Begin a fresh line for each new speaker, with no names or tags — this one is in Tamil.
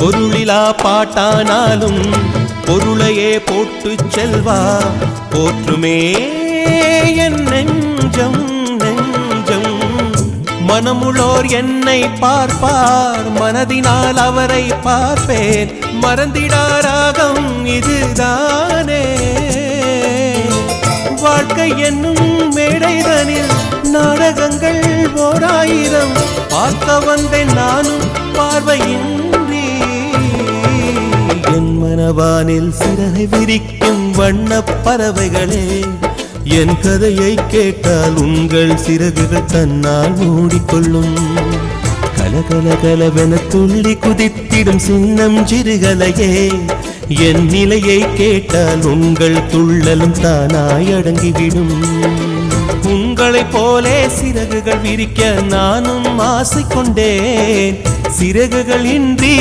பொருளிலா பாட்டானாலும் பொருளையே போட்டு செல்வா போற்றுமே என் நெஞ்சம் நெஞ்சம். மனமுள்ளோர் என்னை பார்ப்பார், மனதினால் அவரை பார்ப்பேன். மறந்திடாராகம் இதுதானே. வாழ்க்கை என்னும் மேடைதனில் நாடகங்கள் ஓராயிரம் பார்க்க வந்தேன் நானும் பார்வையின்றி. என் மனவானில் சிறகை விரிக்கும் வண்ணப் பறவைகளே, என் கதையை கேட்டால் உங்கள் சிறகுகள் தன்னால் மூடிக்கொள்ளும். கலகல கலவென துள்ளி குதித்திடும் சின்னம் சிறுகலையே, என் நிலையை கேட்டால் உங்கள் துள்ளலும் தானாய் அடங்கிவிடும். உங்களைப் போலே சிறகுகள் விரிக்க நானும் ஆசை கொண்டேன். சிறகுகள் இன்றி